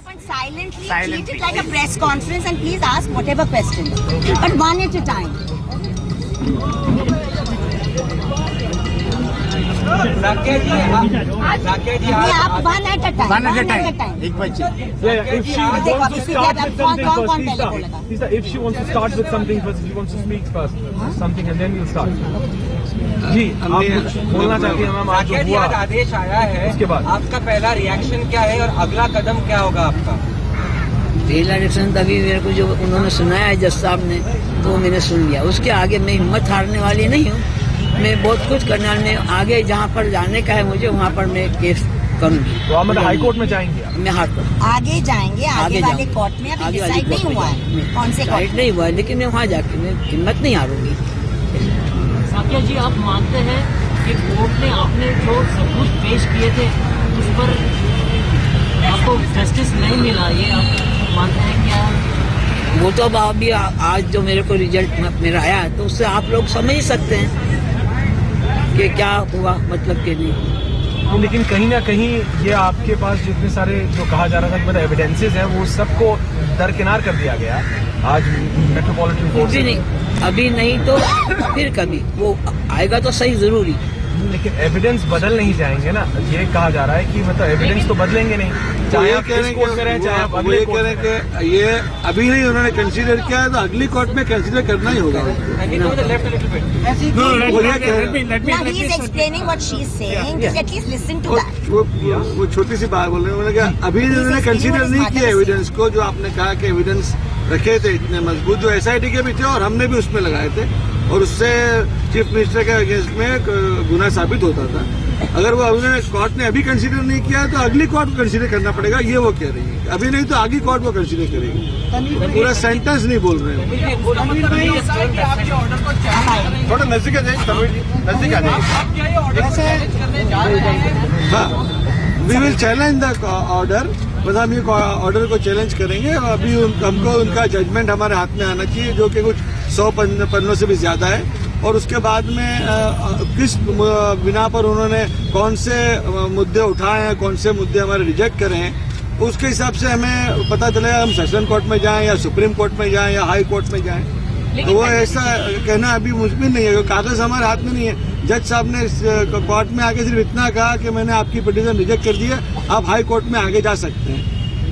Silently treat it like a press conference and please ask whatever questions, but one at a time. आप one at a time. एक बच्चे. If she wants to start with something first, if she wants to start with something first, if she wants to speak first, something and then we'll start. जी, आप कुछ बोलना चाहती हैं ma'am? आज जो हुआ आदेश आया है, उसके बाद आपका पहला रिएक्शन क्या है और अगला कदम क्या होगा आपका? पहला रिएक्शन तभी मेरे को जो उन्होंने सुनाया है जज साहब ने, वो मैंने सुन लिया. उसके आगे मैं हिम्मत हारने वाली नहीं हूँ. मैं बहुत कुछ करने वाली हूँ. आगे जहाँ पर जाने का है मुझे वहाँ पर मैं केस करूँगी. तो आप मतलब हाई कोर्ट में जाएंगे? मैं हार कर आगे जाएंगे. आगे वाले कोर्ट में अभी डिसाइड नहीं हुआ है कौन से कोर्ट नहीं हुआ है, लेकिन मैं वहाँ जाके मैं हिम्मत नहीं हारूंगी. साकिया जी, आप मानते हैं कि कोर्ट ने आपने जो सबूत पेश किए थे उस पर आपको जस्टिस नहीं मिला, ये आप मानते हैं क्या? वो तो अब अभी आज जो मेरे को रिजल्ट मेरा आया है तो उससे आप लोग समझ ही सकते हैं कि क्या हुआ, मतलब कि नहीं. लेकिन कहीं ना कहीं ये आपके पास जितने सारे जो कहा जा रहा था कि मतलब एविडेंसेस हैं वो सबको दरकिनार कर दिया गया आज मेट्रोपॉलिटन कोर्ट से. अभी नहीं तो फिर कभी वो आएगा तो सही जरूरी. लेकिन एविडेंस बदल नहीं जाएंगे ना, ये कहा जा रहा है कि मतलब एविडेंस तो बदलेंगे नहीं. चाहे आप इस कोर्ट में रहें चाहे आप अगले कोर्ट में रहें. ये अभी नहीं उन्होंने कंसीडर किया है तो अगली कोर्ट में कंसीडर करना ही होगा. वो छोटी सी बात बोल रहे हैं. उन्होंने कहा अभी उन्होंने कंसीडर नहीं किया एविडेंस को, जो आपने कहा कि एविडेंस रखे थे इतने मजबूत जो SIT के भी थे और हमने भी उसमें लगाए थे और उससे चीफ मिनिस्टर के अगेंस्ट में गुनाह साबित होता था. अगर वो उन्होंने कोर्ट ने अभी कंसीडर नहीं किया तो अगली कोर्ट को कंसीडर करना पड़ेगा, ये वो कह रही है. अभी नहीं तो आगे कोर्ट को कंसीडर करेगी. पूरा सेंटेंस नहीं बोल रहे हैं. थोड़ा नजदीक आ जाए, नजदीक आ जाए. हाँ, we will challenge the order. बस हम ये ऑर्डर को चैलेंज करेंगे. अभी हमको उनका जजमेंट हमारे हाथ में आना चाहिए जो कि कुछ 100 पन्नों से भी ज्यादा है. और उसके बाद में किस बिना पर उन्होंने कौन से मुद्दे उठाए हैं, कौन से मुद्दे हमारे रिजेक्ट करे हैं, उसके हिसाब से हमें पता चलेगा. हम सेशन कोर्ट में जाएं या सुप्रीम कोर्ट में जाएं या हाई कोर्ट में जाएं. तो वो ऐसा कहना अभी मुमकिन नहीं है क्योंकि कागज हमारे हाथ में नहीं है. जज साहब ने कोर्ट में आके सिर्फ इतना कहा कि मैंने आपकी पिटीशन रिजेक्ट कर दी है, आप हाई कोर्ट में आगे जा सकते हैं,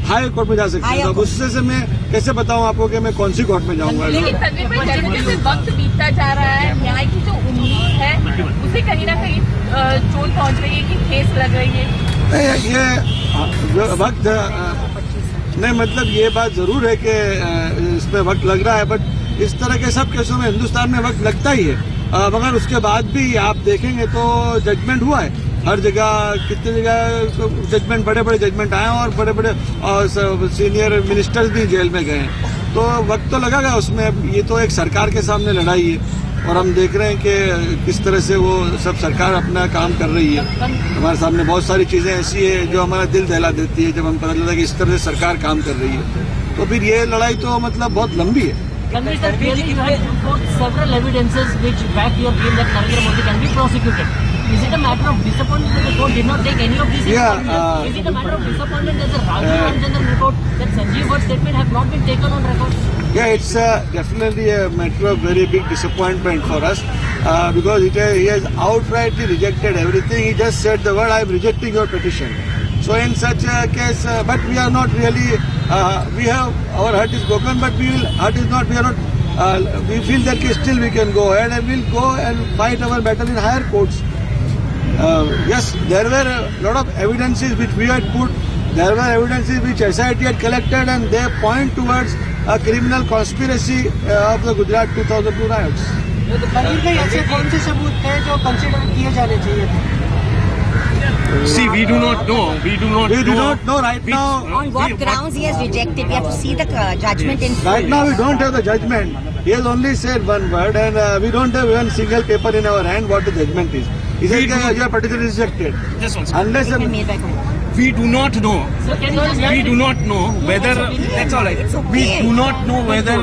हाई कोर्ट में जा सकते हैं. अब उससे से मैं कैसे बताऊं आपको कि मैं कौन सी कोर्ट में जाऊंगा. लेकिन तनवीर भाई, जैसे जैसे वक्त बीतता जा रहा है, न्याय की जो उम्मीद है उसे कहीं ना कहीं चोट पहुंच रही है कि ठेस लग रही है. ये वक्त नहीं, मतलब ये बात जरूर है कि इसमें वक्त लग रहा है, बट इस तरह के सब केसों में हिंदुस्तान में वक्त लगता ही है. मगर उसके बाद भी आप देखेंगे तो जजमेंट हुआ है हर जगह. कितनी जगह जजमेंट, बड़े बड़े जजमेंट आए और बड़े बड़े सीनियर मिनिस्टर्स भी जेल में गए. तो वक्त तो लगेगा उसमें. ये तो एक सरकार के सामने लड़ाई है और हम देख रहे हैं कि किस तरह से वो सब सरकार अपना काम कर रही है. हमारे सामने बहुत सारी चीजें ऐसी है जो हमारा दिल दहला देती है जब हम पता चलता है कि इस तरह से सरकार काम कर रही है. तो फिर ये लड़ाई तो मतलब बहुत लंबी है. Several evidences which back your claim that Narendra Modi can be prosecuted. Is it a matter of disappointment that the court did not take any of these? Is it a matter of disappointment that the Raju Ramchandran report, that Sanjeev Bhatt's statement have not been taken on record? Yeah, it's definitely a matter of very big disappointment for us because he has outrightly rejected everything. He just said the word, I am rejecting your petition. So in such a case, but we are not really, we have, our heart is broken, but we are not, we feel that still we can go ahead and we'll go and fight our battle in higher courts. Yes, there were a lot of evidences which we had put, there were evidences which SIT had collected and they point towards a criminal conspiracy of the Gujarat 2002 riots. ऐसे कौन से सबूत थे जो consider किए जाने चाहिए थे? See, we do not know right now. On what grounds he has rejected? We have to see the judgment in full. Right now we don't have the judgment. He has only said one word and we don't have one single paper in our hand what the judgment is. He said your petition is rejected. Unless we do not know. We do not know whether. That's all right. We do not know whether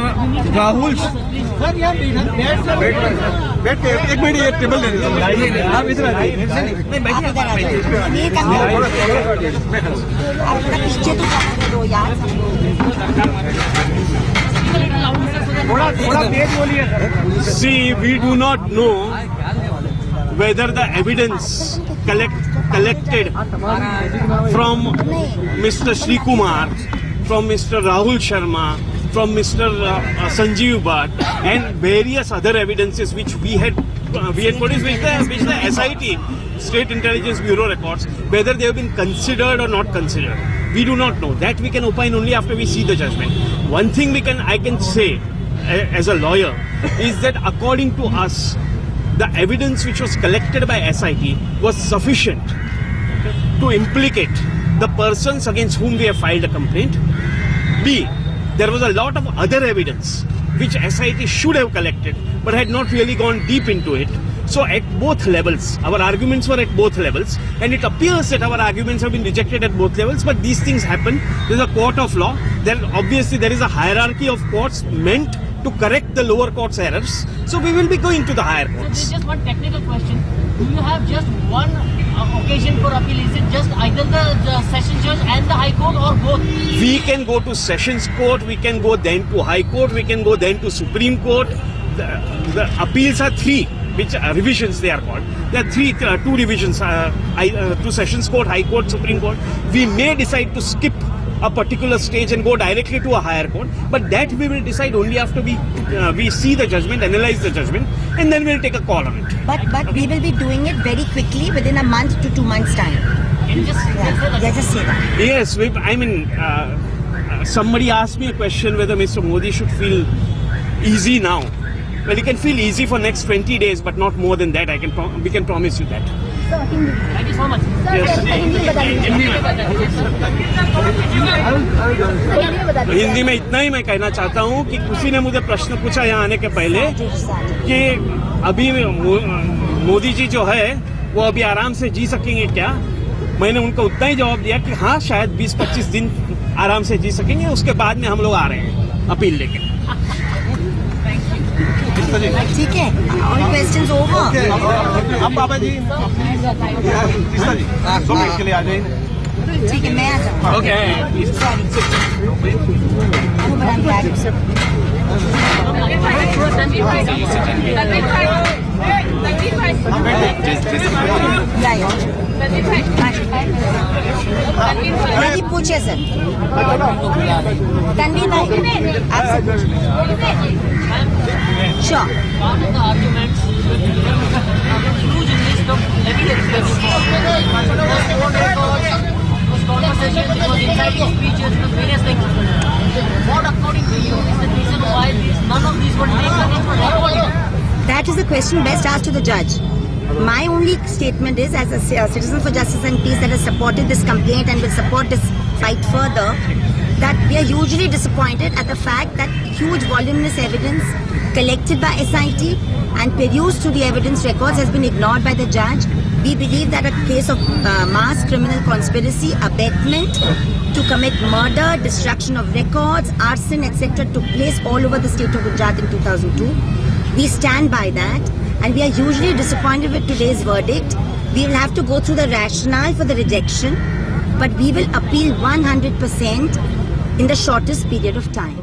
Rahul. बैठ के एक minute ये table दे दीजिए. आप इधर आ जाइए. नहीं, बैठिए. यार थोड़ा तेज बोलिए sir. See, we do not know whether the evidence collected from Mr. Sri Kumar, from Mr. Rahul Sharma, from Mr. Sanjeev Bhatt, and various other evidences which we had produced, which the SIT, State Intelligence Bureau records, whether they have been considered or not considered. We do not know. That we can opine only after we see the judgment. One thing I can say as a lawyer is that according to us, the evidence which was collected by SIT was sufficient to implicate the persons against whom we have filed a complaint. B, there was a lot of other evidence which SIT should have collected but had not really gone deep into it. So at both levels, our arguments were at both levels, and it appears that our arguments have been rejected at both levels, but these things happen. There's a court of law. Obviously there is a hierarchy of courts meant to correct the lower court's errors. So we will be going to the higher So courts. there's just one technical question. Do you have just one occasion for appeal? Is it just either the session judge and the high court or both? We can go to Sessions Court, we can go then to High Court, we can go then to Supreme Court. The appeals are three, which revisions they are called. There are two revisions, to Sessions Court, High Court, Supreme Court. We may decide to skip a particular stage and go directly to a higher court, but that we will decide only after we see the judgment, analyze the judgment, and then we'll take a call on it. but we will be doing it very quickly within a month to 2 months time. Can you just say that? Yeah, just say that. Yes, somebody asked me a question whether Mr. Modi should feel easy now. Well, he can feel easy for next 20 days, but not more than that. We can promise you that. Thank you so much. तो हिंदी में इतना ही मैं कहना चाहता हूँ कि किसी ने मुझे प्रश्न पूछा यहाँ आने के पहले कि अभी मोदी जी जो है वो अभी आराम से जी सकेंगे क्या. मैंने उनको उतना ही जवाब दिया कि हाँ, शायद 20-25 दिन आराम से जी सकेंगे, उसके बाद में हम लोग आ रहे हैं अपील लेके. ठीक है, all questions over. अब बाबा जी दो मिनट के लिए आ जाइए. ठीक है, मैं आ जाऊँ. Okay. I'm glad you said. यही पूछे सर. तनवीर भाई, आपसे Sure. One of the arguments, huge list of evidence that you found. Was phone records, was conversations, it was inciting speeches, it was various things. What, according to you, is the reason why none of these were taken into record? That is a question best asked to the judge. My only statement is, as a citizen for justice and peace that has supported this complaint and will support this fight further, that we are hugely disappointed at the fact that huge voluminous evidence collected by SIT and perused through the evidence records has been ignored by the judge. We believe that a case of mass criminal conspiracy, abetment to commit murder, destruction of records, arson, etc. took place all over the state of Gujarat in 2002. We stand by that, and we are hugely disappointed with today's verdict. We will have to go through the rationale for the rejection, but we will appeal 100% in the shortest period of time.